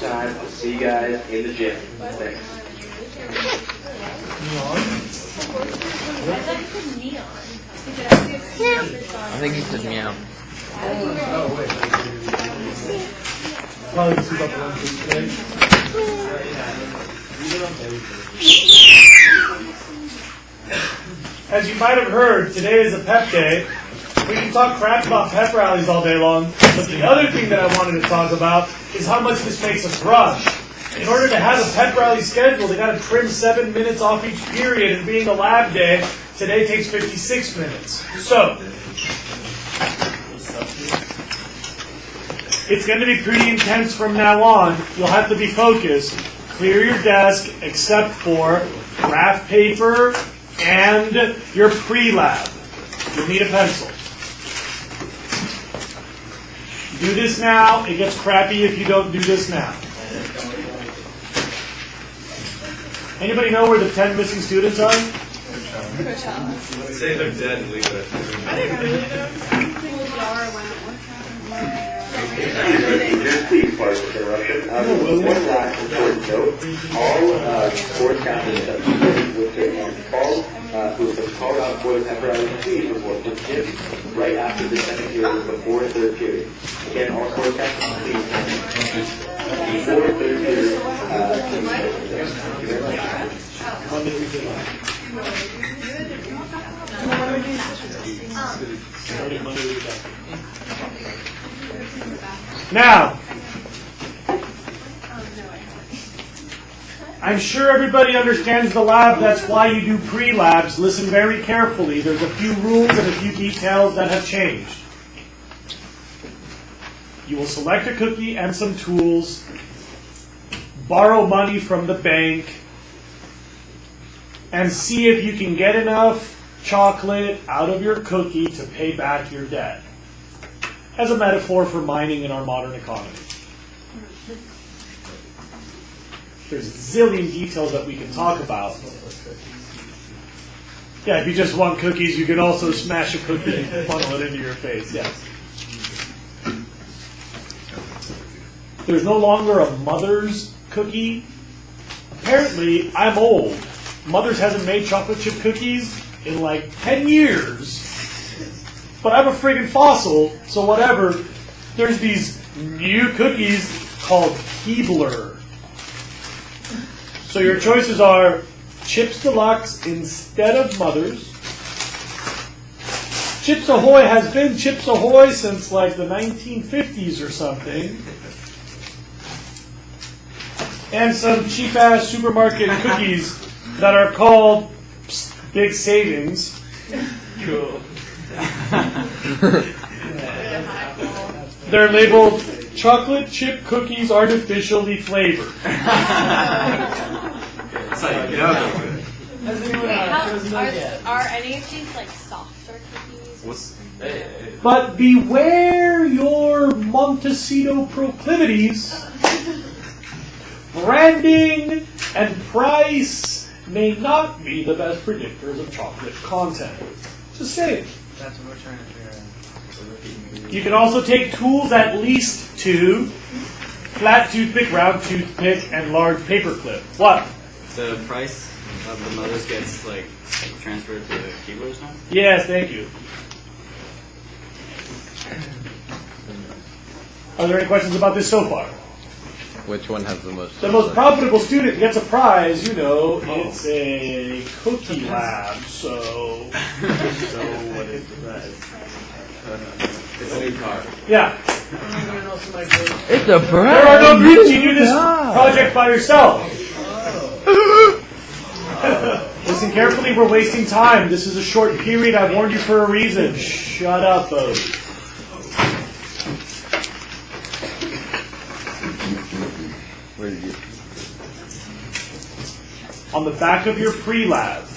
time. I'll see you guys in the gym. Thanks. I think he said meow. As you might have heard, today is a pep day. We can talk crap about pep rallies all day long, but the other thing that I wanted to talk about is how much this makes us rush. In order to have a pep rally scheduled, they got to trim 7 minutes off each period, and being a lab day, today takes 56 minutes. So, it's going to be pretty intense from now on. You'll have to be focused. Clear your desk except for graph paper and your pre-lab. You'll need a pencil. Do this now. It gets crappy if you don't do this now. Anybody know where the 10 missing students are? Say they're dead and leave it. I didn't really know. Just please, pardon the interruption. One last important note. All sports captains that with their calls, who have been called out for the pep rally, please report to the gym right after the second period, before the third period. Again, all sports captains, please. Before the third period. Thank you very much. Now, I'm sure everybody understands the lab. That's why you do pre-labs. Listen very carefully. There's a few rules and a few details that have changed. You will select a cookie and some tools, borrow money from the bank, and see if you can get enough chocolate out of your cookie to pay back your debt. As a metaphor for mining in our modern economy. There's a zillion details that we can talk about. Yeah, if you just want cookies, you can also smash a cookie and funnel it into your face, yes. There's no longer a Mother's cookie. Apparently, I'm old. Mother's hasn't made chocolate chip cookies in like 10 years. But I'm a friggin' fossil, so whatever. There's these new cookies called Keebler. So your choices are Chips Deluxe instead of Mother's. Chips Ahoy has been Chips Ahoy since like the 1950s or something. And some cheap-ass supermarket cookies that are called Big Savings. Cool. They're labeled chocolate chip cookies artificially flavored. It's like, Are any of these like softer cookies? But beware your Montecito proclivities. Branding and price may not be the best predictors of chocolate content. Just saying. That's what we're trying to figure out. You can also take tools at least 2, flat toothpick, round toothpick, and large paper clip. What? The price of the Mother's gets like transferred to the Keeblers now? Yes, thank you. Are there any questions about this so far? Which one has the most? The most profitable student gets a prize, you know, it's a cookie lab, so what is the prize? It's a new car. Yeah. It's a brand. There are no groups, you do this project by yourself. Listen carefully, we're wasting time. This is a short period, I warned you for a reason. Shut up, folks. Where did you? On the back of your pre-lab,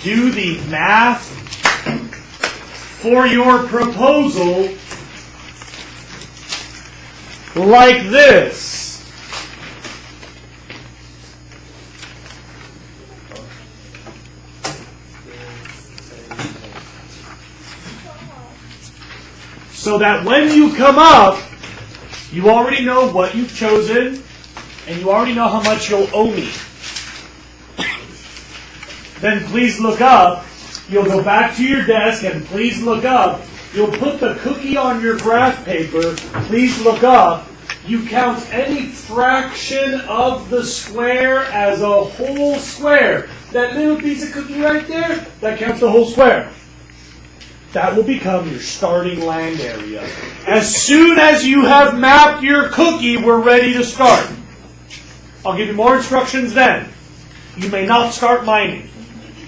do the math for your proposal like this. So that when you come up, You already know what you've chosen, and you already know how much you'll owe me. Then please look up. You'll go back to your desk and please look up. You'll put the cookie on your graph paper. Please look up. You count any fraction of the square as a whole square. That little piece of cookie right there, that counts the whole square. That will become your starting land area. As soon as you have mapped your cookie, we're ready to start. I'll give you more instructions then. You may not start mining.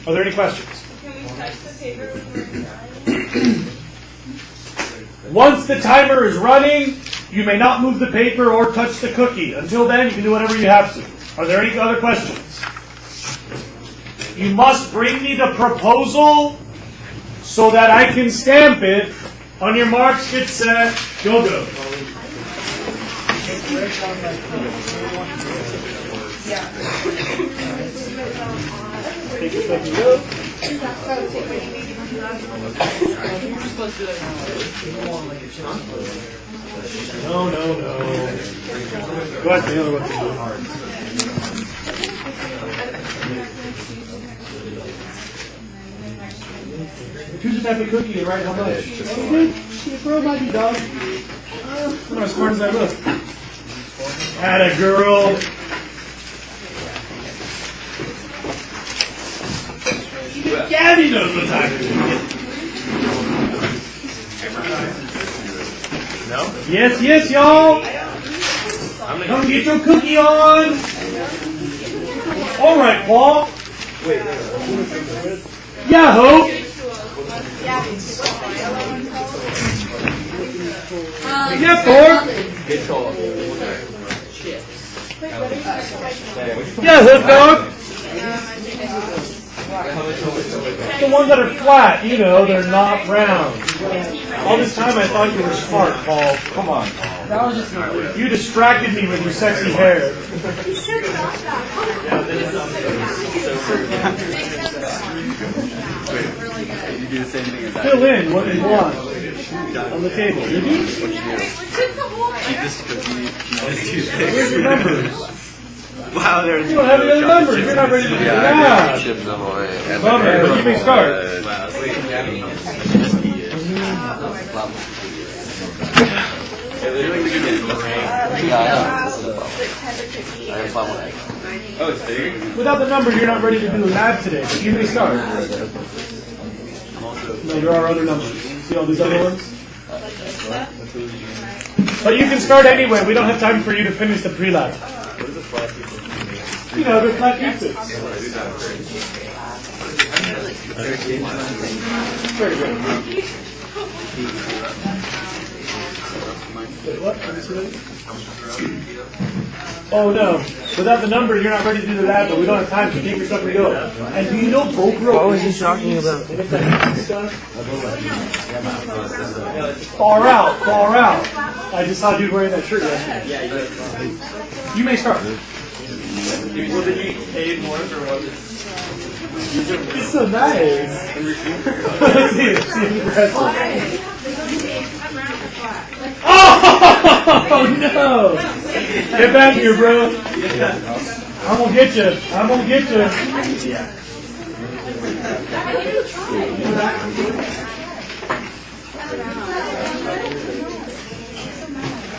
Are there any questions? Can we touch the paper when we're done? Once the timer is running, you may not move the paper or touch the cookie. Until then, you can do whatever you have to. Are there any other questions? You must bring me the proposal so that I can stamp it. On your marks, get set, go. Take a second, go. No. Go ahead, the other one. Choose a type of cookie and write how much. Okay, shit, bro, might be dog. I'm not as smart as I look. Atta girl. Gabby knows what time it is. No? Yes, y'all. Come get your cookie on. All right, Paul. Yeah, Hope. Yeah, Thor. Yeah, Hook Dog. The ones that are flat, you know, they're not round. All this time I thought you were smart, Paul. Come on, Paul. You distracted me with your sexy hair. You do the same thing as that. Fill in what you want on the table. Did you? Where's your numbers? Wow, there's You don't have any other numbers. You're not ready to do that. Bummer, but you may start. Wow, sweet. Oh, it's big? Without the numbers, you're not ready to do the lab today. But you may start. No, there are other numbers. See all these other ones? But you can start anyway. We don't have time for you to finish the pre-lab. You know, they're flat pieces. Very good. Wait, what? Oh no. Without the number, you're not ready to do the lab, but we don't have time, so take your stuff and go. And do you know Bokro? What was he talking about? Far out. I just saw dude wearing that shirt yesterday. You may start. Well, did you pay more for what It's so nice. Let's see it. Oh no! Get back here, bro. I'm gonna get you.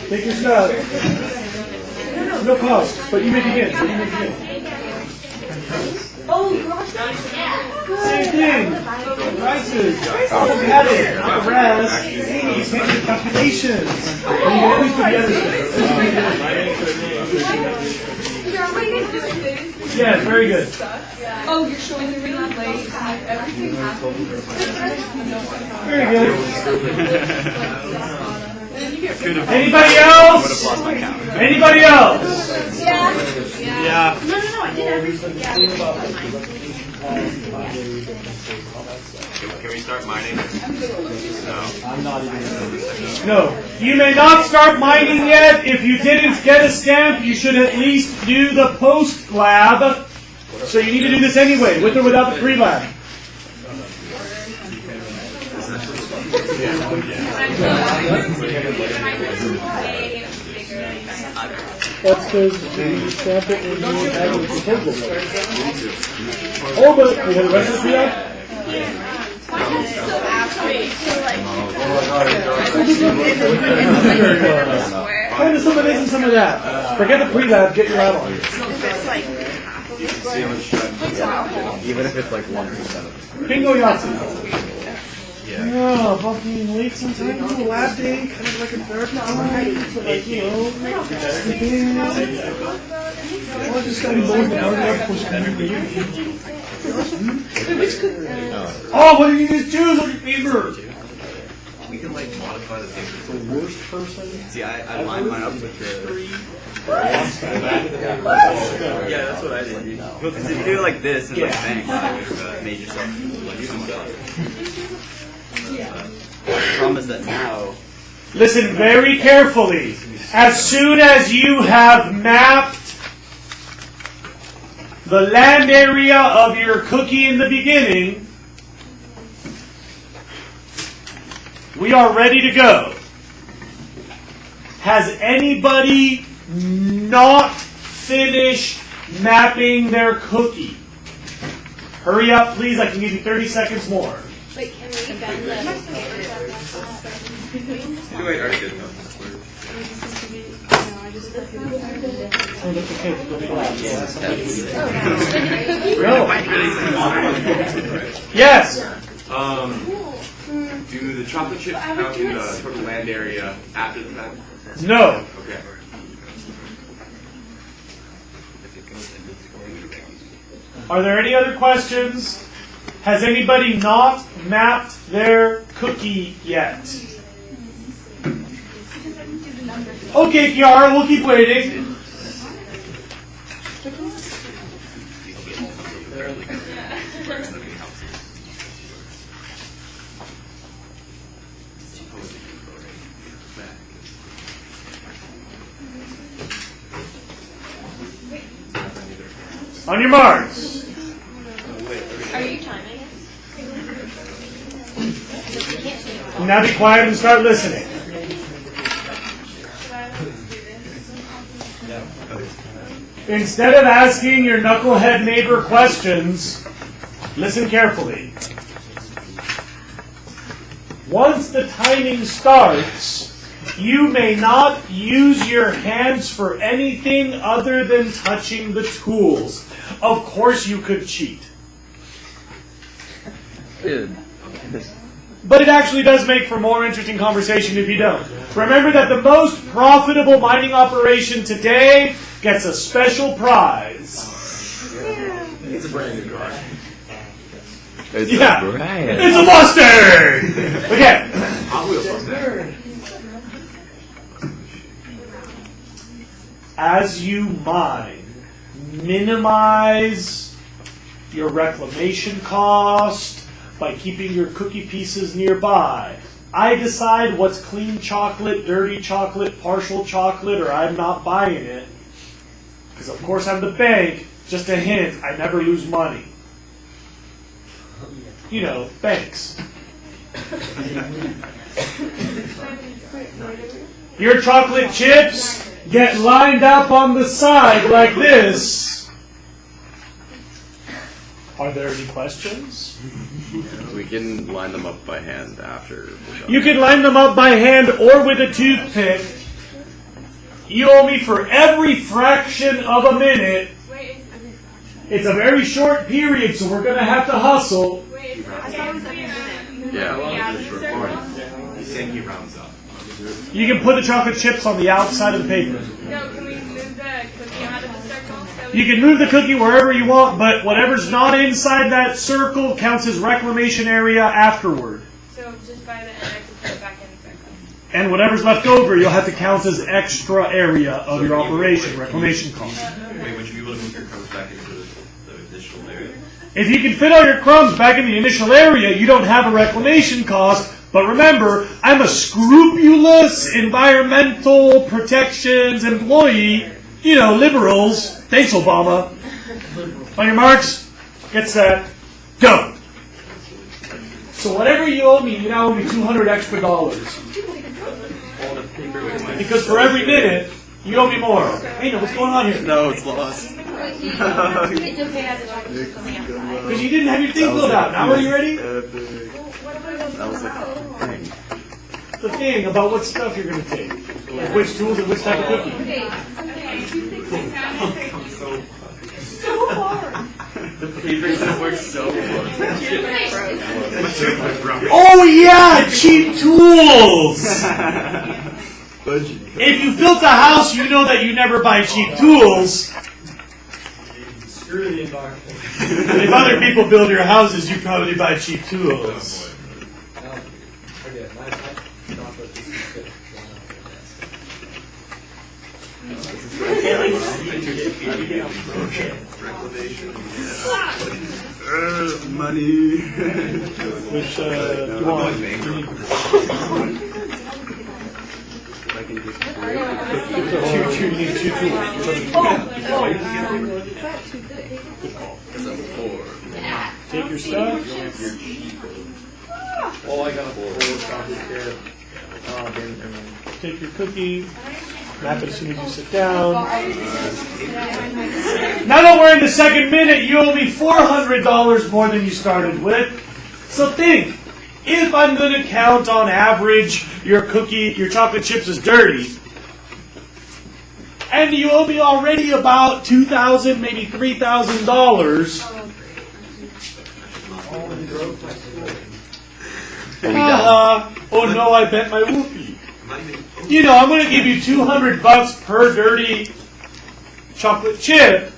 Take your stuff. No cost, but you may begin. Oh, gosh. Same thing. Prices. Almost had it. Not the rest. Hey, you can't do calculations. But you can at least do the other stuff. Yeah, very good. Oh, you're showing the ring on late. Everything Very good. Anybody else? Anybody else? Yeah. No, I did everything. Can we start mining? No. No. You may not start mining yet. If you didn't get a stamp, you should at least do the post lab. So you need to do this anyway, with or without the pre-lab. That's because you stamp it when you have your proposal. Oh, but we had a recipe up? Kind of some of this and some of that. Forget the pre-lab, get your lab on. Even if it's like 1% of it. Bingo Yahtzee. Yeah, fucking late sometimes, a lab day, kind of like a therapy time, but like, you know, I just gotta go in the morning before school. Oh, what did you just choose on your paper? We can like modify the paper. The worst person? See, I lined mine up with the. Yeah, that's what I did. Because if you do it like this and like bang, it would have made yourself like someone. The problem is that now. Listen very carefully. As soon as you have mapped the land area of your cookie in the beginning, we are ready to go. Has anybody not finished mapping their cookie? Hurry up, please. I can give you 30 seconds more. Wait, can we bend the... You already did that. Oh, that's okay. No. Yes. Do the chocolate chips count in the total land area after the fact? No. Okay. Are there any other questions? Has anybody not mapped their cookie yet? Okay, Kiara, we'll keep waiting. On your marks. Are you timing it? Now be quiet and start listening. Instead of asking your knucklehead neighbor questions, listen carefully. Once the timing starts, you may not use your hands for anything other than touching the tools. Of course you could cheat. Dude. But it actually does make for more interesting conversation if you don't. Remember that the most profitable mining operation today gets a special prize. It's a brand new car. It's Yeah. a brand. It's a Mustang! Okay. Hot Wheels Mustang. As you mine, minimize your reclamation cost by keeping your cookie pieces nearby. I decide what's clean chocolate, dirty chocolate, partial chocolate, or I'm not buying it. Because of course I'm the bank. Just a hint, I never lose money. You know, banks. Your chocolate chips get lined up on the side like this. Are there any questions? We can line them up by hand after. You can line them up by hand or with a toothpick. You owe me for every fraction of a minute. It's a very short period, so we're going to have to hustle. Yeah. He's saying he rounds up. You can put the chocolate chips on the outside of the paper. No, can we move the cookie out of the circle? You can move the cookie wherever you want, but whatever's not inside that circle counts as reclamation area afterward. So just by the end, I can put it back in the circle. And whatever's left over, you'll have to count as extra area of your operation, reclamation cost. Wait, would you be able to move your crumbs back into the initial area? If you can fit all your crumbs back in the initial area, you don't have a reclamation cost. But remember, I'm a scrupulous environmental protections employee. You know, liberals. Thanks, Obama. On your marks, get set, go. So whatever you owe me, you now owe me $200 extra. Because for every minute, You owe me more. Hey, no, what's going on here? No, it's lost. It's okay to have the chocolate chips on the outside. Because you didn't have your thing filled out. Now are you ready? That was like a thing. The thing about what stuff you're going to take. Like which tools and which type of cookie. The paper works so well. Oh yeah, cheap tools! If you built a house, you know that you never buy cheap tools. Screw the environment. If other people build your houses, you probably buy cheap tools. Okay, my chocolate is good. Money. Which you want? I can just You need two tools. Which other two? Good call. Take your stuff. Oh, I got a full chocolate here. Oh, damn, never mind. Take your cookie. Map it as soon as you sit down. Now that we're in the second minute, you owe me $400 more than you started with. So think, if I'm going to count on average your chocolate chips is dirty, and you owe me already about $2,000, maybe $3,000. Oh no, I bet my whoopee. You know, I'm going to give you $200 per dirty chocolate chip.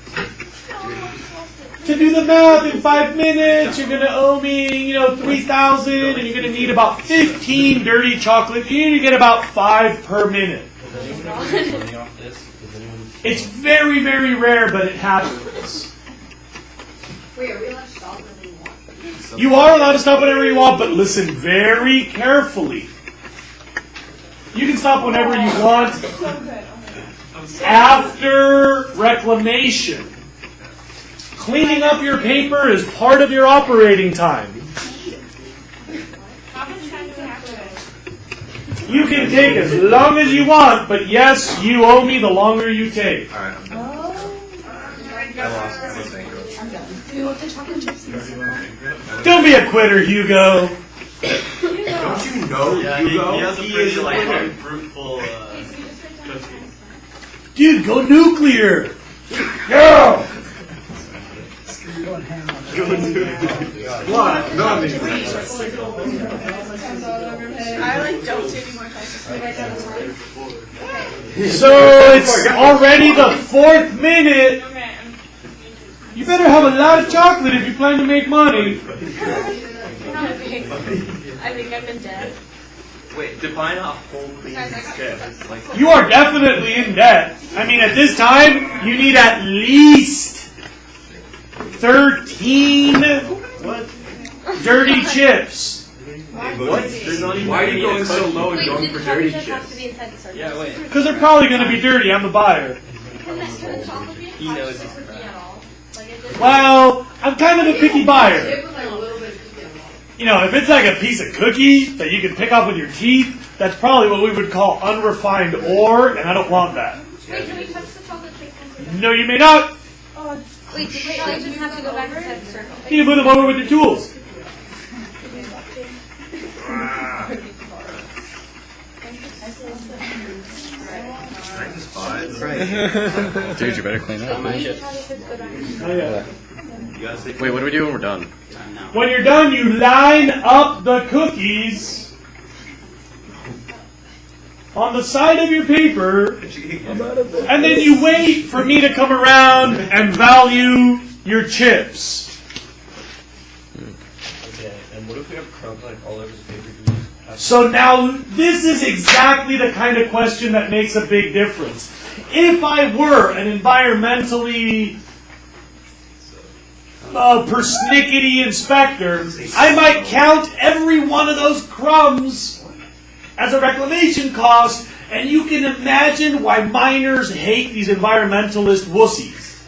To do the math, in 5 minutes, you're going to owe me, $3,000, and you're going to need about 15 dirty chocolate. You're going to get about 5 per minute. It's very, very rare, but it happens. Wait, are we allowed to stop whenever we want? You are allowed to stop whenever you want, but listen very carefully. You can stop whenever you want after reclamation. Cleaning up your paper is part of your operating time. How much time do we have to You can take as long as you want, but yes, you owe me the longer you take. Alright, I'm done. I lost my bankroll. Do you want the chocolate chips? Don't be a quitter, Hugo. Don't you know, Yeah, Hugo? he has a He pretty is a like winner. fruitful cookie. Dude, go nuclear. Go. What? No, I mean, I don't do any more chocolate. So it's already the 4th minute. You better have a lot of chocolate if you plan to make money. I think I've been dead. Wait, define a whole clean chip. Like, You are definitely in debt. I mean, at this time, you need at least 13 dirty chips. what? there's not even Why are you going so cookie. low and going for dirty Have to chips? be inside the circle. Yeah, wait. Because they're probably going to be dirty. I'm the buyer. Can the chocolate be He knows he's cookie at all? Like it doesn't. Well, I'm kind of a picky buyer. If it's like a piece of cookie that you can pick off with your teeth, that's probably what we would call unrefined ore, and I don't want that. Wait, can we touch the chocolate chips? No, you may not. Wait, do we all just have to go back inside the circle? You can move them over with your tools. Dude, you better clean up. Oh, yeah. Wait, what do we do when we're done? When you're done, you line up the cookies on the side of your paper, and then you wait for me to come around and value your chips. Okay, and what if we have crumbs like all over the paper? So now, this is exactly the kind of question that makes a big difference. If I were an environmentally persnickety inspector, I might count every one of those crumbs as a reclamation cost, and you can imagine why miners hate these environmentalist wussies.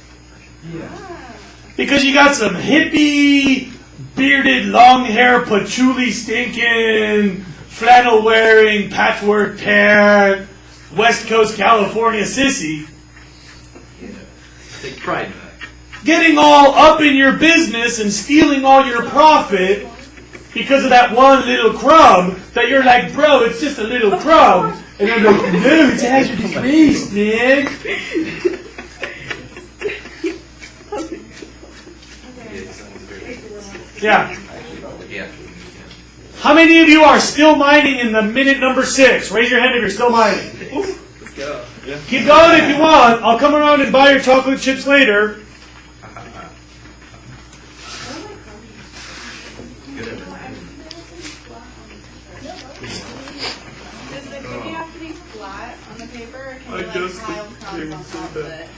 Because you got some hippie, bearded, long hair, patchouli stinking, flannel wearing, patchwork parent, West Coast California sissy, Take pride in that. getting all up in your business and stealing all your profit because of that one little crumb that you're like, bro, it's just a little crumb. And I'm like, no, it's hazardous waste, man. Yeah. How many of you are still mining in the minute number 6? Raise your hand if you're still mining. Let's go. Yeah. Keep going if you want. I'll come around and buy your chocolate chips later. Does the cookie have to be flat on the paper, or can you like pile crumbs on top of it?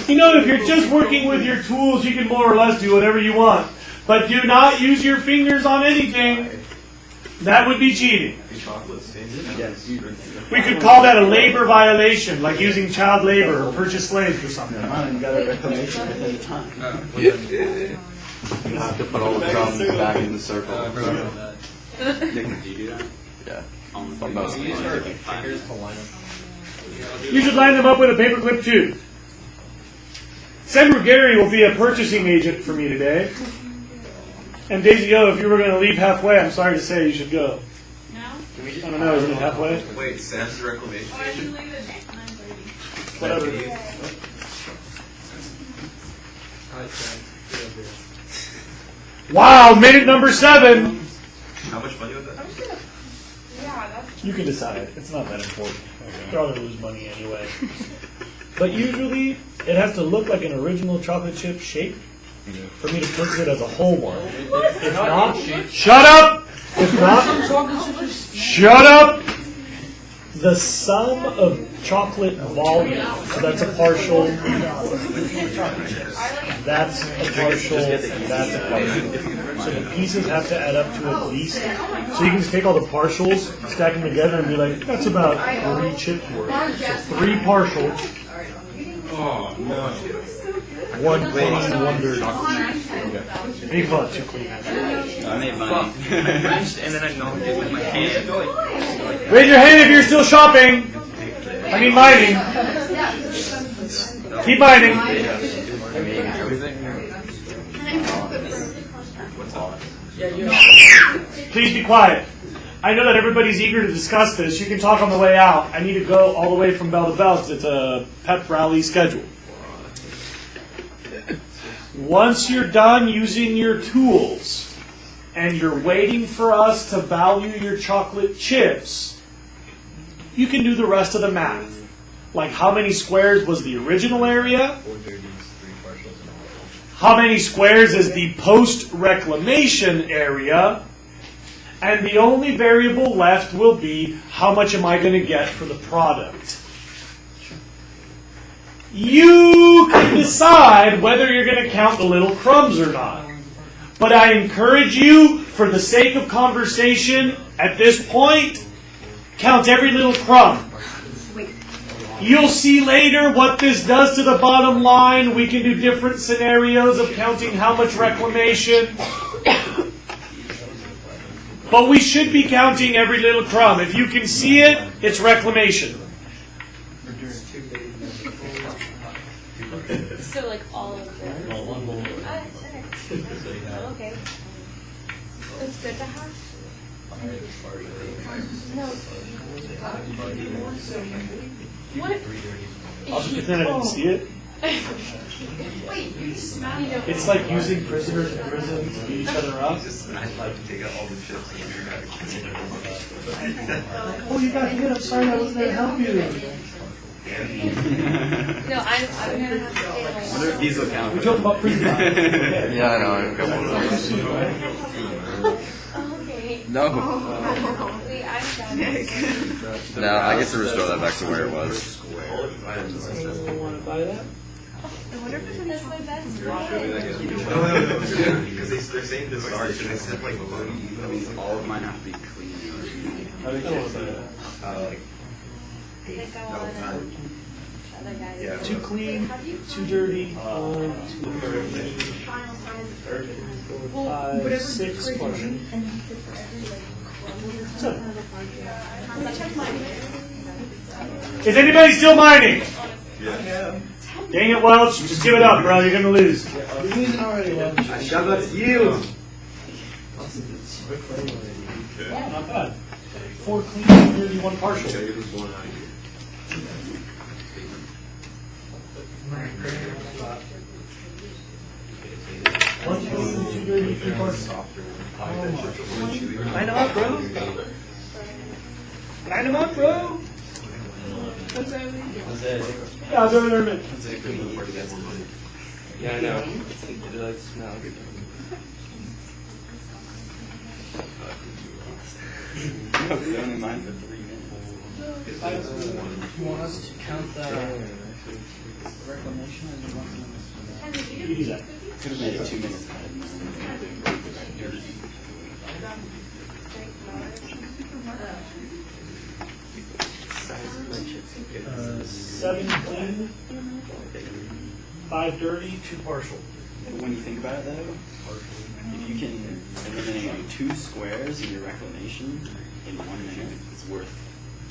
You know, if you're just working with your tools, you can more or less do whatever you want. But do not use your fingers on anything. That would be cheating. We could call that a labor violation, like using child labor or purchased slaves or something. Mine got a reclamation within the time. You have to put all the crumbs back in the circle. Do you do that? Yeah. Almost. You should line them up with a paperclip too. Senator Gary will be a purchasing agent for me today. And Daisy O, if you were going to leave halfway, I'm sorry to say you should go. No? I don't know, isn't it halfway? Wait, Sam's reclamation Or I agent? should leave it at 9:30. Whatever. Wow, minute number 7. How much money was that? Yeah, that's You can decide. It's not that important. You're all going to lose money anyway. But usually, it has to look like an original chocolate chip shape for me to purchase it as a whole one. If not, shut up! If not, shut up! The sum of chocolate volume. So that's a partial. That's a partial. That's a partial. So the pieces have to add up to at least. So you can just take all the partials, stack them together, and be like, that's about 3 chips worth. So 3 partials. Oh, no. 1 clean, 1 dirty. Make fun, 2 clean. I made money. And then I knocked it with my hand. Raise your hand if you're still shopping. I mean mining. Keep mining. Please be quiet. I know that everybody's eager to discuss this. You can talk on the way out. I need to go all the way from bell to bell because it's a pep rally schedule. Once you're done using your tools and you're waiting for us to value your chocolate chips, you can do the rest of the math. Like how many squares was the original area? How many squares is the post-reclamation area? And the only variable left will be how much am I going to get for the product? You can decide whether you're going to count the little crumbs or not. But I encourage you, for the sake of conversation, at this point, count every little crumb. You'll see later what this does to the bottom line. We can do different scenarios of counting how much reclamation. But we should be counting every little crumb. If you can see it, it's reclamation. so like all of them. Okay. It's good to have. No. What? I'll just pretend I didn't see it. It's like using prisoners in prison to beat each other up. I'd like to take out all the chips and you're going to Oh, you got hit. I'm sorry I wasn't there to help you. No, I'm gonna have to stay home. These will count. We talked about prison time. Yeah, I know. I've got one of those. Okay. No. Wait, I'm done. No, I get to restore that back to where it was. Anyone want to buy that? I wonder if it's this my best Because they're saying this starch and they said like All of mine have to be clean. I don't want to buy that. I think I want other guys. Yeah. Too clean, too dirty. 1, 2, 3, 4, 5, 6 portion. 7. Is anybody still mining? Yeah. Dang it, Welch. Just give it up, bro. You're going to lose. You're losing already, Welch. Shout out to you. Wow, not bad. 4 clean, 31 partial. Okay, this one out here. 1 clean, 2 dirty, 3 partial. Line them up, bro. Line them up, bro. Yeah, I'll go there in a minute. Yeah, I know. It like smell good. No, only mine for 3 minutes. You want us to count the reclamation as you want to You do that. Could have made it 2 minutes. 7 clean, 5 dirty, 2 partial. When you think about it, though, if you can eliminate 2 squares in your reclamation in 1 minute, it's worth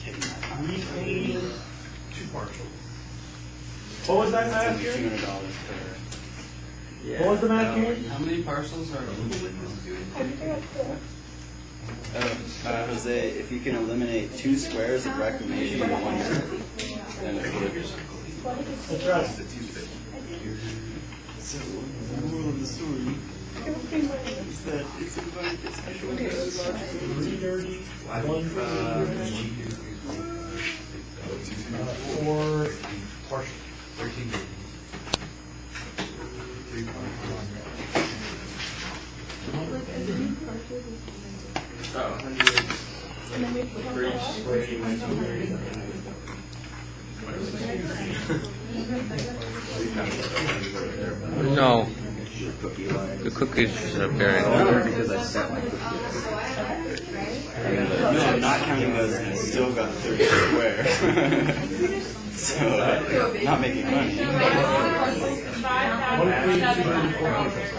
taking that time. 3 clean, 2 partial. What was that math It's here? only $200 per. What was the math here? How many parcels are Jose, if you can eliminate 2 squares of reclamation in 1 minute, then it's worth. That's right. So, the moral of the story is that it's about special cases. 3 dirty, 1 clean, 4 partial. 13. No. The cookies are very Because I set my cookies. No, I'm not counting those, and I still got 30 square. So, not making money. 1 clean, 2 dirty, 4 partial.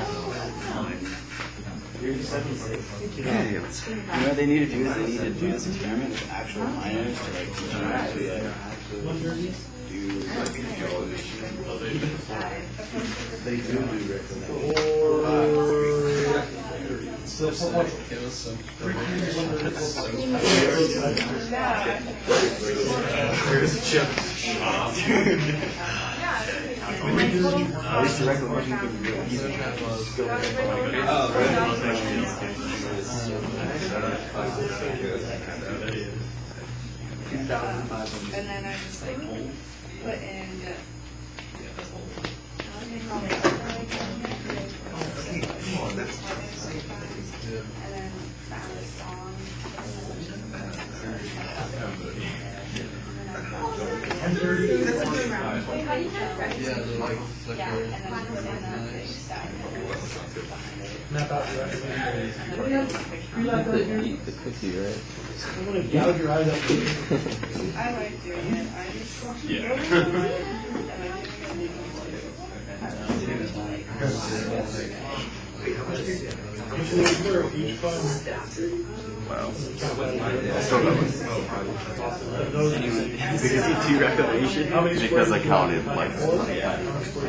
You know what they need to do is they need to do this experiment with actual miners to like teach them how to like 1 dirty. do like They do reclamation. 4 partial. Give us some. Here's a chip. at least the reclamation can be easy. And then I just like put in and then found a song. Yeah, they're like Yeah, and then put in a big stack. Map out your recommendation. eat the cookie, right? I'm going to gouge your eyes out. I like doing it. I Because I counted like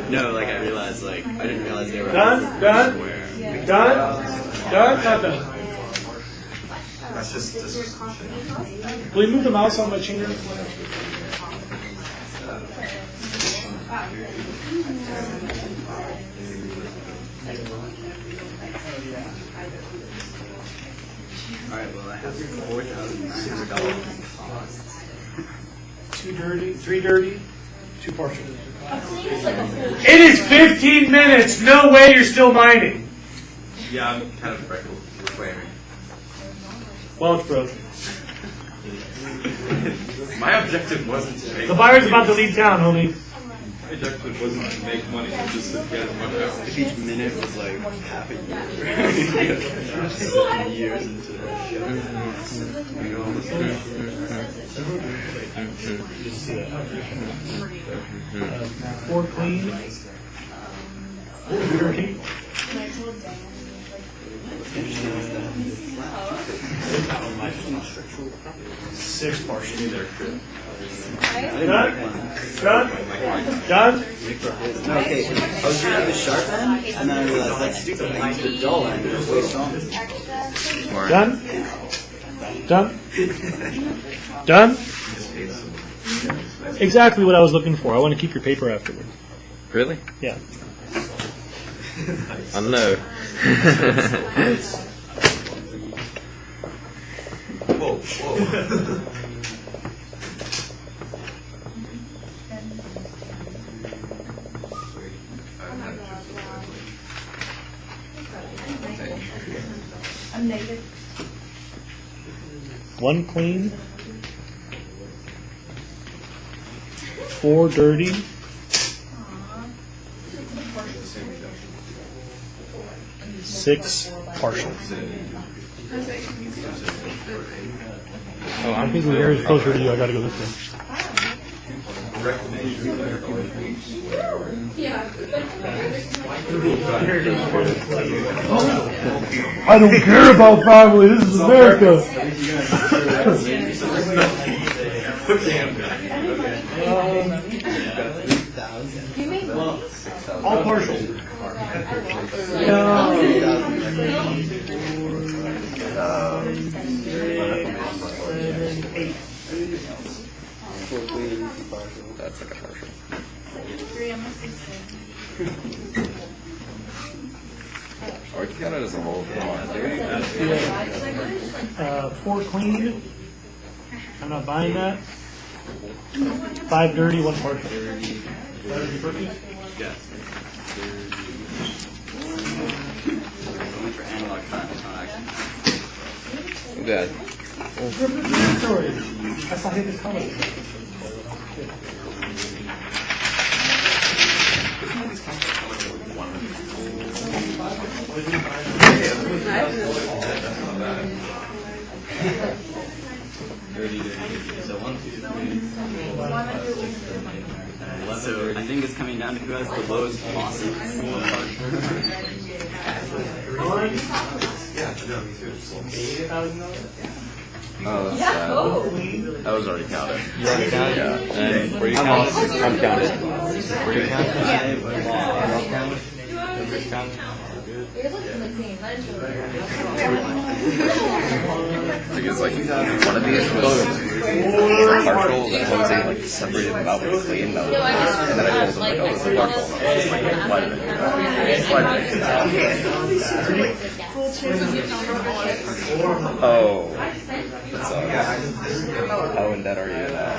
no, like I realized like I didn't realize they were Done? Done? Done? Not done. That's just Will you move the mouse on my changer? Alright, well I have $4,900. 2 dirty, 3 dirty, 2 partial. It is 15 minutes. No way you're still mining. yeah, I'm kind of reclaiming. Well, it's broken. My objective wasn't to make The buyer's about to leave town, homie. my objective wasn't to make money, it was just to get as much out. If each minute was like half a year, years into it. 4 clean, 2 dirty. Six partial. Right? Done? Done? Okay, I was doing the sharp end, and then I realized that stupid thing, the dull end is way stronger. Smart. Done? Done? Done? Exactly what I was looking for. I want to keep your paper afterward. Really? Yeah. I know. Whoa, whoa. I'm naked. One clean. 4 dirty. 6 partial. Oh, I think we're very closer to you. I gotta go this way. I don't care about family. This is America. All partial. that's like a partial. 3, I'm a sister. Or you count it as a whole. Come on, dude. 4 clean. I'm not buying that. 5 dirty, 1 partial. Good. That's not his color. So I think it's coming down to who has the lowest possible. Oh, that's that was already counted. You already counted? Yeah. And were you counted? I'm counted. Were you counted? Because like one of these was a partial that Jose like separated them out with clean though. And then I told him like, oh, it's a partial. And I was just like, why did I do that? Oh. So, how in debt are you now?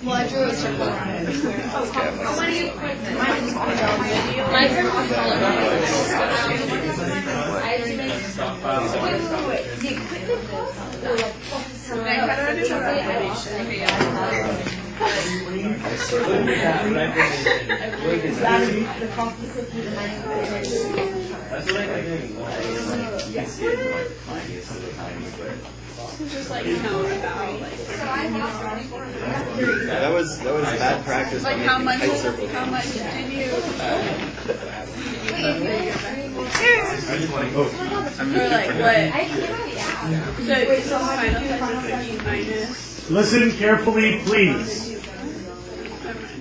Well, I drew a circle on it. How many? My turn was smaller. Wait. The equipment cost? I cut out his recommendation. The composite just like count about like. That was bad practice. Like how much? How much did you? Or like what? So minus. Listen carefully, please.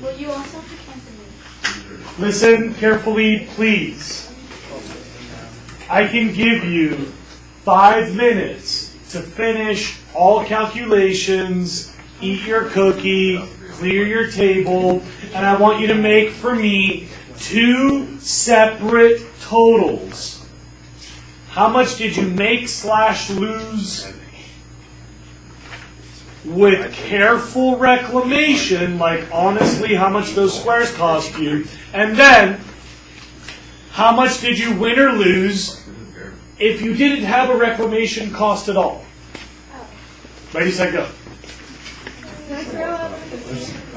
Well, you also have to Listen carefully, please. I can give you 5 minutes to finish all calculations, eat your cookie, clear your table, and I want you to make for me 2 separate totals. How much did you make/lose? With careful reclamation, like honestly how much those squares cost you, and then how much did you win or lose if you didn't have a reclamation cost at all? Ready, set, go. I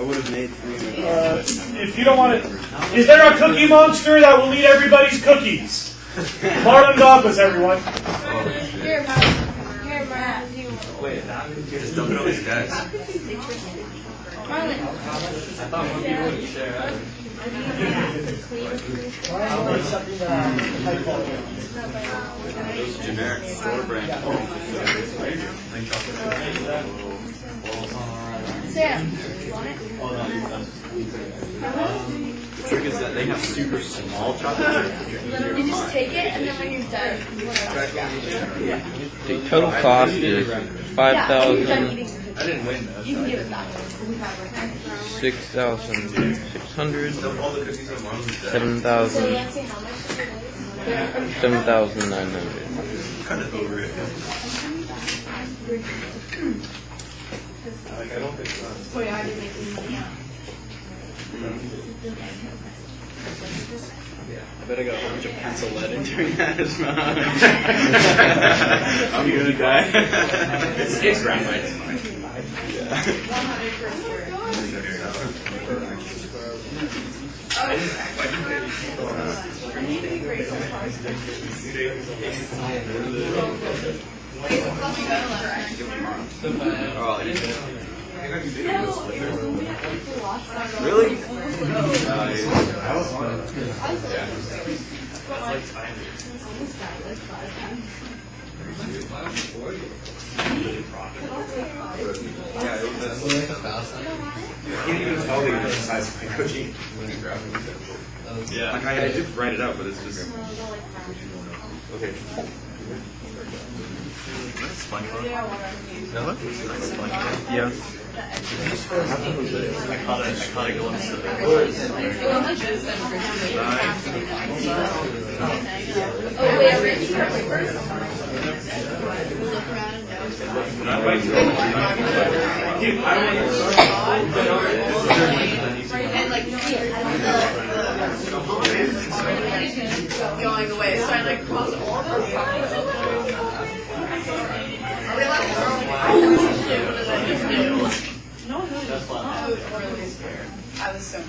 would have made 3. If you don't want it, is there a cookie monster that will eat everybody's cookies? Marlon Douglas, everyone. Here, Matt. wait. Just dump it on his desk. Marlon. Those generic store brand. Sam, you want it? The trick is that they have super small chocolate chips. You just take it, and then when you're done, you want to The total cost is Yeah, when you're done eating $5,600, I didn't win though. you can give it back. $6,600, All the cookies on Marlon's desk. So $7,000, let's see how much it is. $7,900. Kind of over it. Like, I don't think so. Oh yeah, I didn't make any money. I bet I got a whole bunch of pencil lead in during that as well. I'm a good guy. It's graphite. It's fine. Really? I can't even tell the size of my cookie. Yeah. Like I did write it out, but it's just. Okay. SpongeBob? No? SpongeBob? Yeah. I caught it going to the Oh wait, Rich. And like going away, so I like crossed all those signs. Are we allowed to what did I just do? No, I was really scared. I was so mad.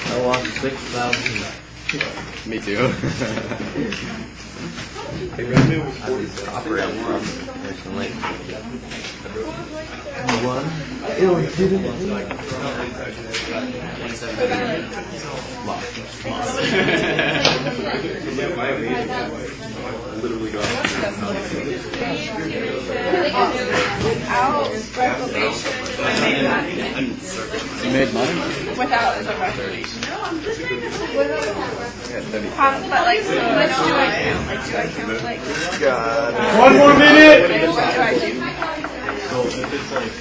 I lost 6,000. Me too. Copper recently. literally got You made money? Without as a recreation. No, I'm just trying to. But like, so what do I do? Like, do I count like? God. 1 more minute. What do I do? So if it's like,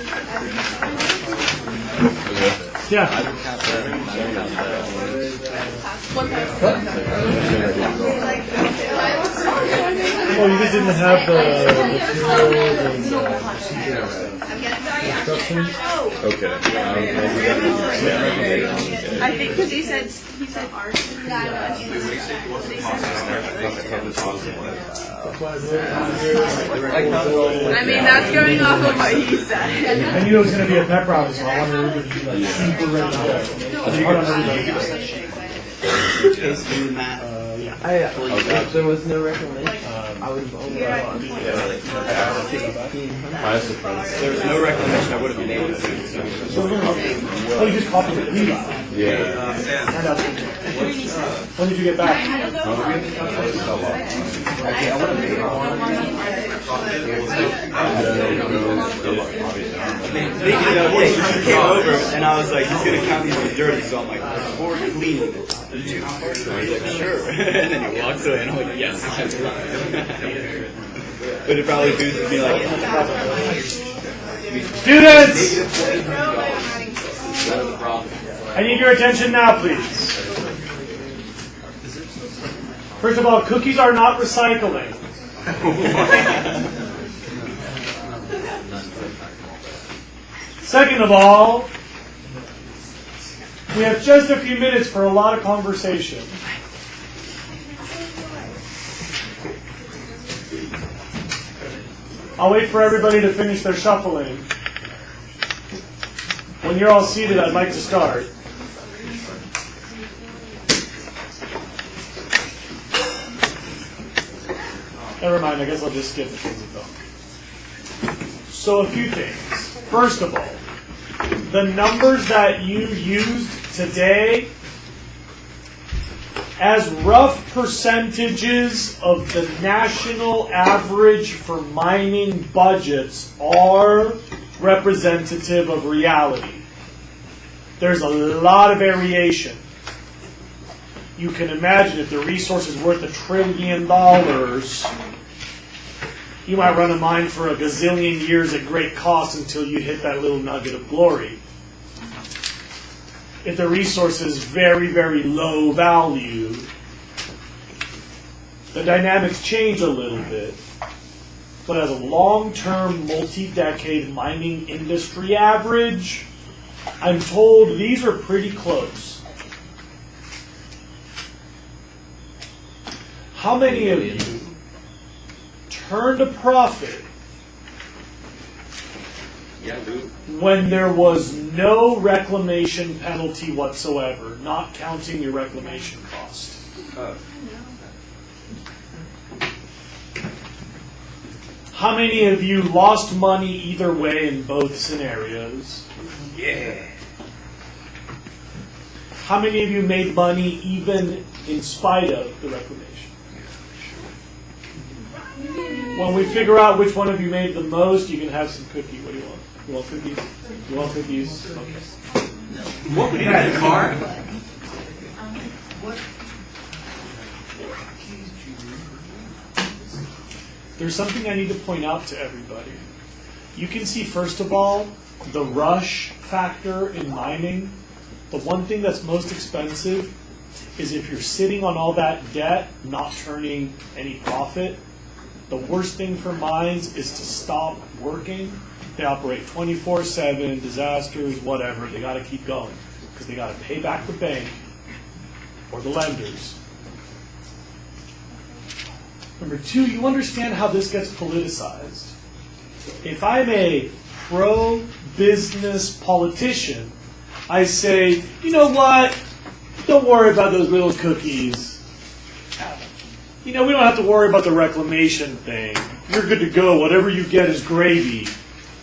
Yeah. Oh, you guys didn't have the instructions? Okay. I think because he said I mean, that's going off of what he said. I knew it was going to be a pep rally, so I wanted everybody to be like super ready to go. It's hard on everybody. if there was no reclamation, I would have only lost. There was no reclamation, I would have been able to do so. Oh, you just copied it. Yeah. When did you get back? He came over and I was like, he's gonna count these as dirty, so I'm like, 4 clean. So he's like, sure. And then he walks away and I'm like, yes. But it probably boosted me like, Students! I need your attention now, please. First of all, cookies are not recycling. Second of all, we have just a few minutes for a lot of conversation. I'll wait for everybody to finish their shuffling. When you're all seated, I'd like to start. Never mind, I guess I'll just skip the things that don't. So a few things. First of all, the numbers that you used today as rough percentages of the national average for mining budgets are representative of reality. There's a lot of variation. You can imagine if the resource is worth $1 trillion, you might run a mine for a gazillion years at great cost until you hit that little nugget of glory. If the resource is very, very low value, the dynamics change a little bit. But as a long-term, multi-decade mining industry average, I'm told these are pretty close. How many of you turned a profit when there was no reclamation penalty whatsoever, not counting your reclamation cost? How many of you lost money either way in both scenarios? Yeah. How many of you made money even in spite of the reclamation? When we figure out which one of you made the most, you can have some cookie. What do you want? You want cookies? You want cookies? Okay. What? We had a car? There's something I need to point out to everybody. You can see, first of all, the rush factor in mining. The one thing that's most expensive is if you're sitting on all that debt, not turning any profit. The worst thing for mines is to stop working. They operate 24/7, disasters, whatever. They got to keep going because they got to pay back the bank or the lenders. Number two, you understand how this gets politicized. If I'm a pro-business politician, I say, you know what? Don't worry about those little cookies. You know, we don't have to worry about the reclamation thing. You're good to go. Whatever you get is gravy.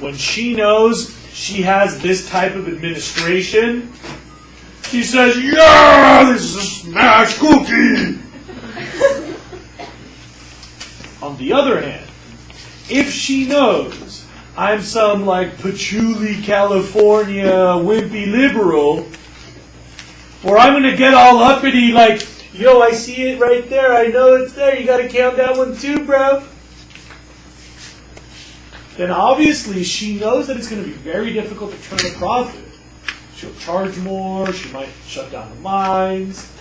When she knows she has this type of administration, she says, yeah, this is a smash cookie. On the other hand, if she knows I'm some like patchouli, California, wimpy liberal, or I'm going to get all uppity like, yo, I see it right there. I know it's there. You got to count that one too, bro. Then obviously she knows that it's going to be very difficult to turn a profit. She'll charge more. She might shut down the mines.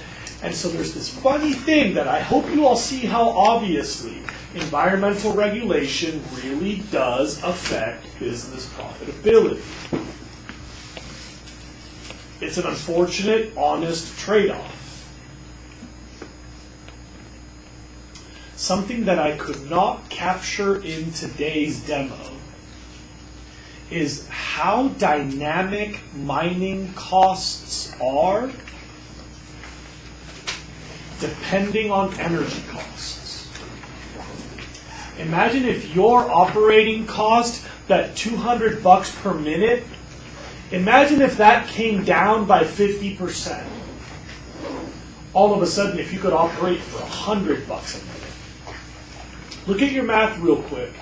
And so there's this funny thing that I hope you all see how obviously environmental regulation really does affect business profitability. It's an unfortunate, honest trade-off. Something that I could not capture in today's demo is how dynamic mining costs are depending on energy costs. Imagine if your operating cost, that $200 per minute, imagine if that came down by 50%. All of a sudden, if you could operate for $100 a minute. Look at your math real quick.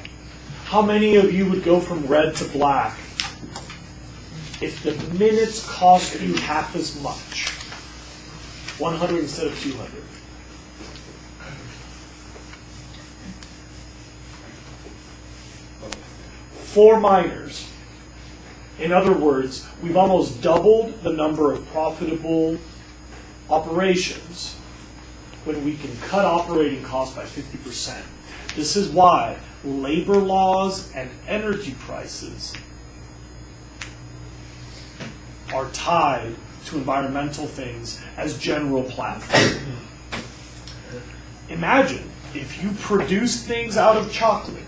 How many of you would go from red to black if the minutes cost you half as much? 100 instead of 200. For miners. In other words, we've almost doubled the number of profitable operations when we can cut operating costs by 50%. This is why labor laws and energy prices are tied to environmental things as general platforms. Imagine if you produce things out of chocolate,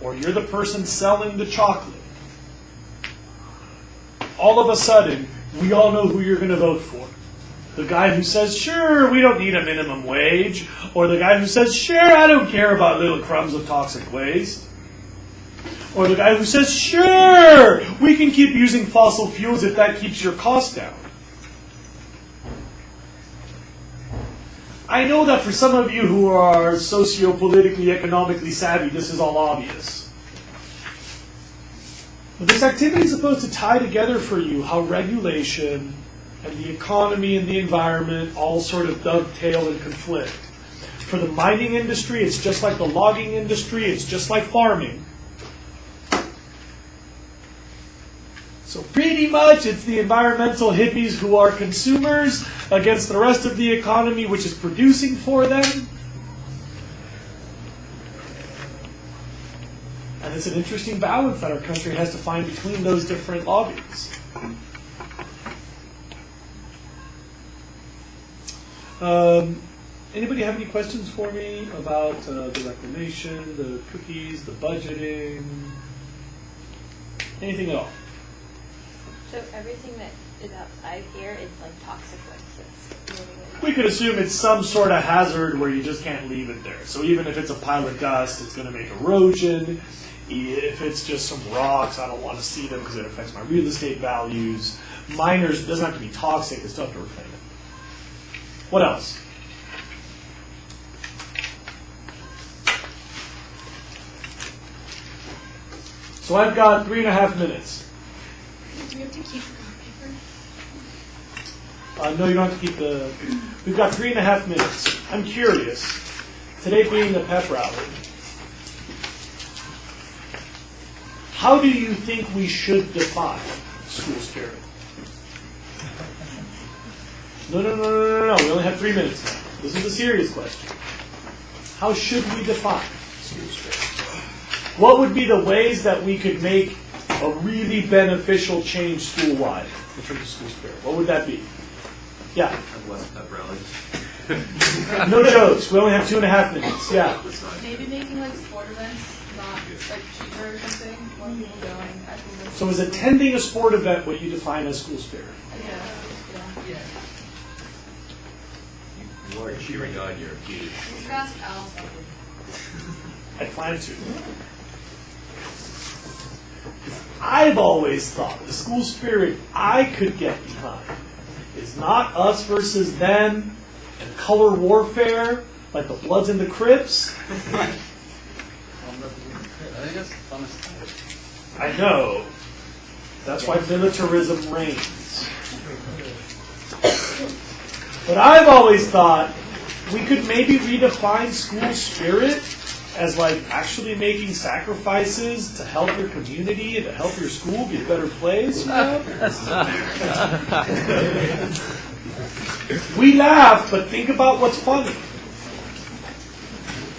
or you're the person selling the chocolate, all of a sudden, we all know who you're going to vote for. The guy who says, sure, we don't need a minimum wage. Or the guy who says, sure, I don't care about little crumbs of toxic waste. Or the guy who says, sure, we can keep using fossil fuels if that keeps your costs down. I know that for some of you who are socio-politically, economically savvy, this is all obvious. But this activity is supposed to tie together for you how regulation and the economy and the environment all sort of dovetail and conflict. For the mining industry, it's just like the logging industry, it's just like farming. So pretty much it's the environmental hippies who are consumers against the rest of the economy which is producing for them. And it's an interesting balance that our country has to find between those different lobbies. Anybody have any questions for me about the reclamation, the cookies, the budgeting, anything at all? So everything that is outside here is like toxic waste. We could assume it's some sort of hazard where you just can't leave it there. So even if it's a pile of dust, it's going to make erosion. If it's just some rocks, I don't want to see them because it affects my real estate values. Miners, it doesn't have to be toxic, they still have to reclaim it. What else? So I've got 3.5 minutes. Do we have to keep paper? No, you don't have to keep the... We've got 3.5 minutes. I'm curious. Today being the pep rally. How do you think we should define school spirit? No. We only have 3 minutes now. This is a serious question. How should we define school spirit? What would be the ways that we could make a really beneficial change school-wide in terms of school spirit? What would that be? Yeah. Have less pep rallies. No jokes. We only have 2.5 minutes. Yeah. Maybe making like sport events, not like cheaper or something. More people going. I think that's So is attending a sport event what you define as school spirit? yeah. You are cheering on your kids. You should ask Al. I plan to. I've always thought the school spirit I could get behind is not us versus them and color warfare like the Bloods and the Crips. I know. That's why militarism reigns. But I've always thought we could maybe redefine school spirit as like actually making sacrifices to help your community and to help your school be a better place. You know? We laugh, but think about what's funny.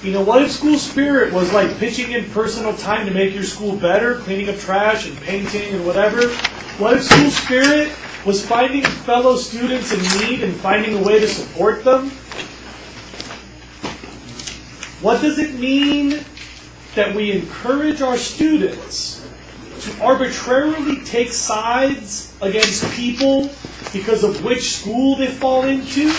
You know, what if school spirit was like pitching in personal time to make your school better, cleaning up trash and painting and whatever? What if school spirit was finding fellow students in need and finding a way to support them? What does it mean that we encourage our students to arbitrarily take sides against people because of which school they fall into?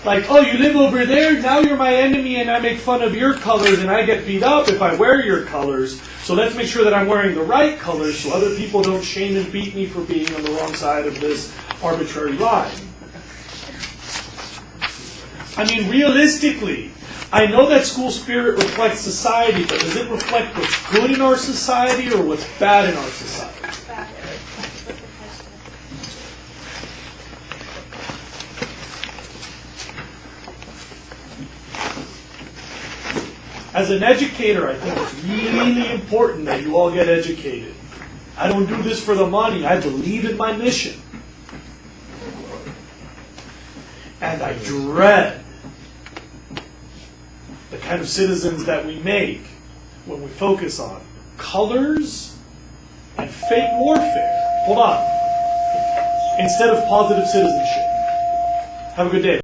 Like, oh, you live over there, now you're my enemy and I make fun of your colors and I get beat up if I wear your colors. So let's make sure that I'm wearing the right colors so other people don't shame and beat me for being on the wrong side of this arbitrary line. I mean, realistically, I know that school spirit reflects society, but does it reflect what's good in our society or what's bad in our society? As an educator, I think it's really important that you all get educated. I don't do this for the money. I believe in my mission. And I dread the kind of citizens that we make when we focus on colors and fake warfare. Hold on. Instead of positive citizenship. Have a good day.